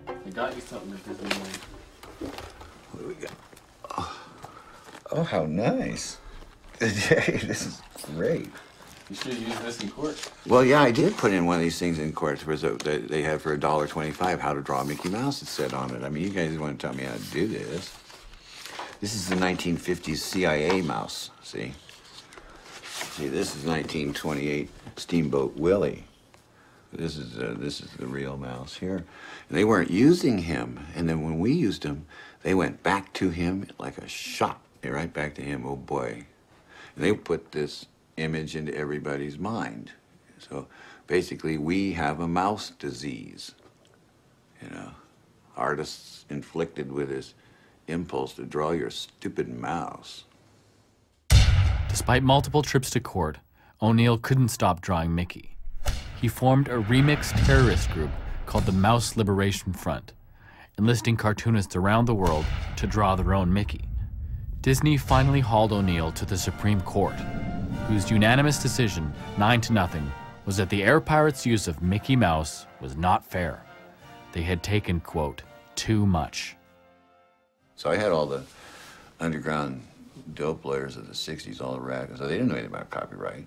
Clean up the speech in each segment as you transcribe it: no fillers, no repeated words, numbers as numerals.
I got you something at Disneyland. What do we got? Oh, how nice. Hey, this is great. You should use this in court. Well, yeah, I did put in one of these things in court. They had for $1.25 how to draw Mickey Mouse, it said on it. I mean, you guys want to tell me how to do this. This is the 1950s CIA mouse, see? See, this is 1928 Steamboat Willie. This is the real mouse here. And they weren't using him. And then when we used him, they went back to him like a shot. They're right back to him, oh boy. And they put this image into everybody's mind. So basically, we have a mouse disease. You know, artists inflicted with this impulse to draw your stupid mouse. Despite multiple trips to court, O'Neill couldn't stop drawing Mickey. He formed a remix terrorist group called the Mouse Liberation Front, enlisting cartoonists around the world to draw their own Mickey. Disney finally hauled O'Neill to the Supreme Court, whose unanimous decision, 9-0, was that the Air Pirates' use of Mickey Mouse was not fair. They had taken, quote, too much. So I had all the underground dope lawyers of the 60s all around, so they didn't know anything about copyright.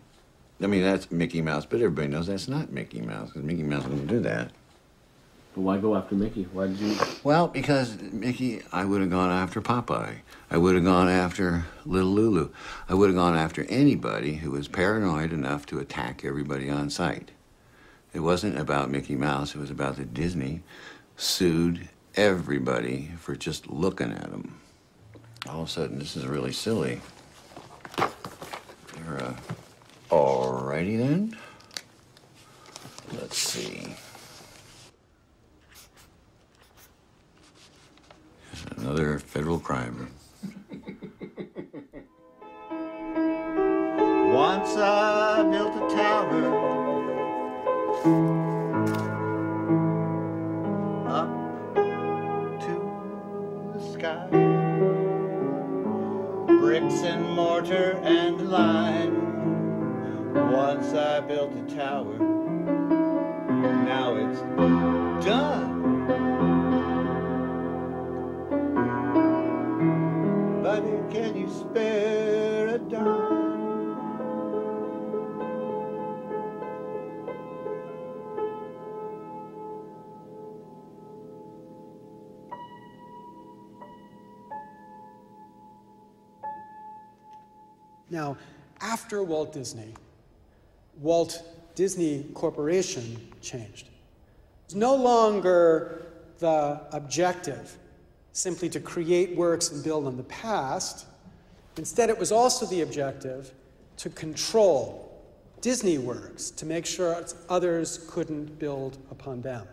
I mean, that's Mickey Mouse, but everybody knows that's not Mickey Mouse, because Mickey Mouse wouldn't do that. But why go after Mickey? Why did you? Well, because Mickey, I would have gone after Popeye. I would have gone after Little Lulu. I would have gone after anybody who was paranoid enough to attack everybody on sight. It wasn't about Mickey Mouse, it was about that Disney sued everybody for just looking at them. All of a sudden, this is really silly. Alrighty then. Let's see. Another federal crime. Once I built a tower up to the sky, bricks and mortar and lime. Once I built a tower, now it's done. But can you spare a dime? Now, after Walt Disney Corporation changed. It's no longer the objective simply to create works and build on the past. Instead, it was also the objective to control Disney works, to make sure others couldn't build upon them.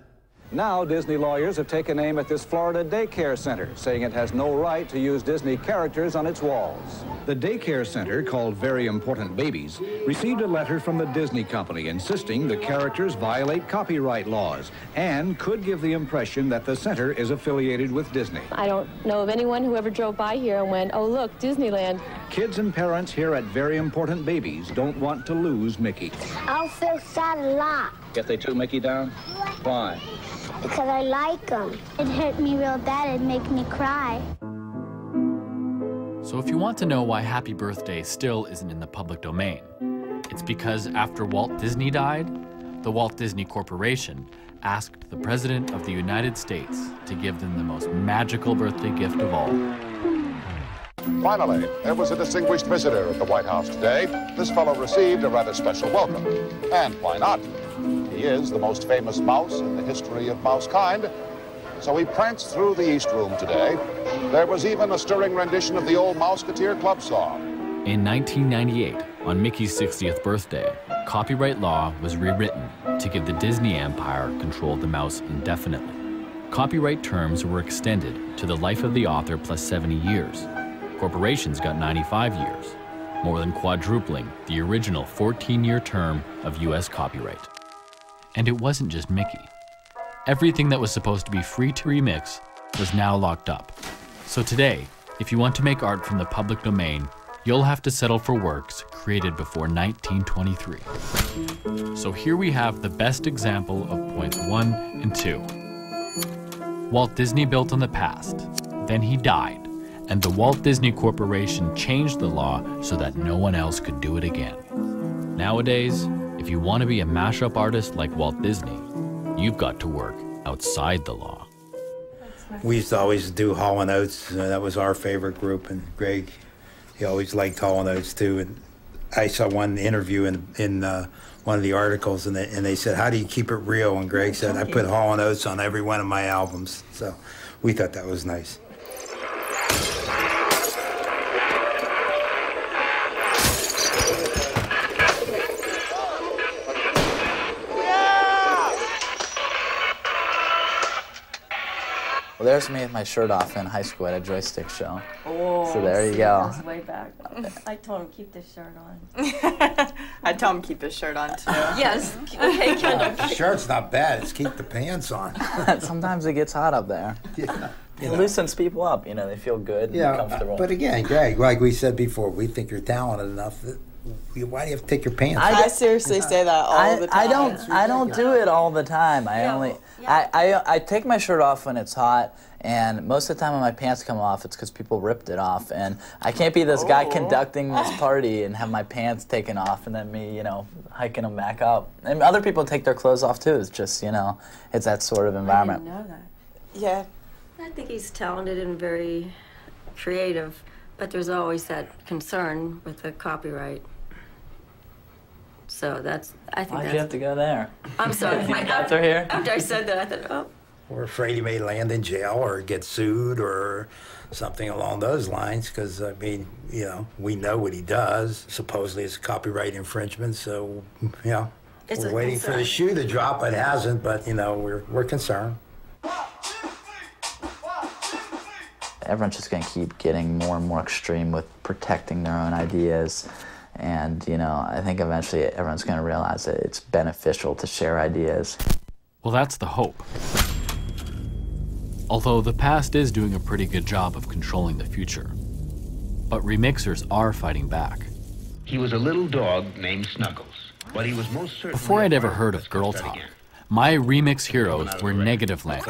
Now, Disney lawyers have taken aim at this Florida daycare center, saying it has no right to use Disney characters on its walls. The daycare center, called Very Important Babies, received a letter from the Disney company insisting the characters violate copyright laws and could give the impression that the center is affiliated with Disney. I don't know of anyone who ever drove by here and went, oh, look, Disneyland. Kids and parents here at Very Important Babies don't want to lose Mickey. I'll feel sad a lot. If they took Mickey down? Why? Because I like him. It hurt me real bad. It'd make me cry. So if you want to know why Happy Birthday still isn't in the public domain, it's because after Walt Disney died, the Walt Disney Corporation asked the President of the United States to give them the most magical birthday gift of all. Finally, there was a distinguished visitor at the White House today. This fellow received a rather special welcome. And why not? He is the most famous mouse in the history of mousekind. So he pranced through the East Room today. There was even a stirring rendition of the old Mouseketeer Club song. In 1998, on Mickey's 60th birthday, copyright law was rewritten to give the Disney empire control of the mouse indefinitely. Copyright terms were extended to the life of the author plus 70 years. Corporations got 95 years, more than quadrupling the original 14-year term of US copyright. And it wasn't just Mickey. Everything that was supposed to be free to remix was now locked up. So today, if you want to make art from the public domain, you'll have to settle for works created before 1923. So here we have the best example of points 1 and 2. Walt Disney built on the past, then he died, and the Walt Disney Corporation changed the law so that no one else could do it again. Nowadays, if you want to be a mashup artist like Walt Disney, you've got to work outside the law. We used to always do Hall & Oates. That was our favorite group, and Greg, he always liked Hall & Oates too. And I saw one interview in one of the articles, and they said, "How do you keep it real?" And Greg said, "I put Hall & Oates on every one of my albums." So we thought that was nice. Well, there's me with my shirt off in high school at a joystick show. Oh, so there you go. Goes way back. I told him keep this shirt on. I told him keep his shirt on too. Yes. Okay, Kendall. Shirt's not bad. It's keep the pants on. Sometimes it gets hot up there. Yeah. It loosens people up. You know, they feel good and comfortable. But again, Greg, like we said before, we think you're talented enough that why do you have to take your pants off? I seriously say that all the time. I don't do it all the time. I take my shirt off when it's hot, and most of the time when my pants come off, it's because people ripped it off, and I can't be this guy conducting this party and have my pants taken off and then me, hiking them back up. And other people take their clothes off too. It's just, it's that sort of environment. I didn't know that. Yeah. I think he's talented and very creative, but there's always that concern with the copyright. So I think Why'd you have to go there? I'm sorry. After here? After I said that, I thought, oh. We're afraid he may land in jail or get sued or something along those lines because, we know what he does. Supposedly it's copyright infringement, so, we're waiting for the shoe to drop. It hasn't, but, we're concerned. Everyone's just going to keep getting more and more extreme with protecting their own ideas. And, I think eventually everyone's going to realize that it's beneficial to share ideas. Well, that's the hope. Although the past is doing a pretty good job of controlling the future. But remixers are fighting back. He was a little dog named Snuggles, but he was most certainly... Before I'd ever heard of Girl Talk, my remix heroes were Negative-Land,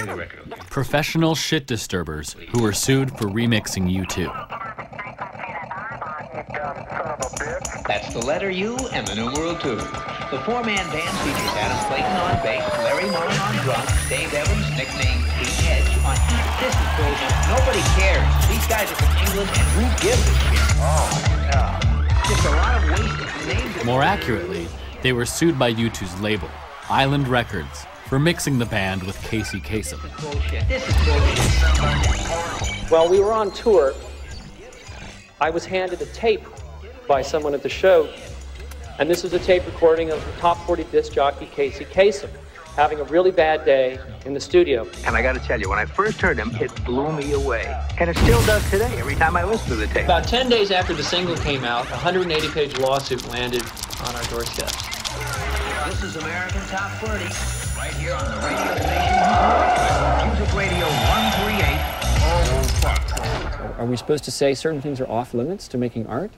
professional shit disturbers who were sued for remixing U2. That's the letter U and the numeral 2. The four-man band features Adam Clayton on bass, Larry Mullen on drums, Dave Evans, nicknamed The Edge, on keys. This is bullshit. Nobody cares. These guys are from England, and who gives a shit? Oh, yeah. Just a lot of wasted names. More accurately, they were sued by U2's label, Island Records, for mixing the band with Casey Kasem. This is bullshit. While we were on tour, I was handed a tape by someone at the show, and this is a tape recording of the top 40 disc jockey Casey Kasem having a really bad day in the studio. And I got to tell you, when I first heard him, it blew me away. And it still does today, every time I listen to the tape. About 10 days after the single came out, a 180-page lawsuit landed on our doorsteps. This is American Top 40, right here on the radio station, Music Radio 138. Are we supposed to say certain things are off limits to making art?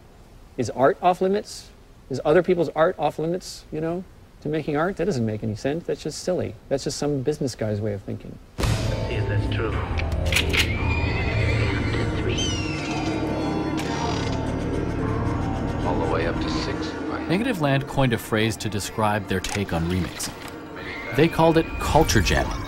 Is art off limits? Is other people's art off limits, to making art? That doesn't make any sense. That's just silly. That's just some business guy's way of thinking. See if that's true. 3. All the way up to 6. Negative-Land coined a phrase to describe their take on remixing. They called it culture jamming.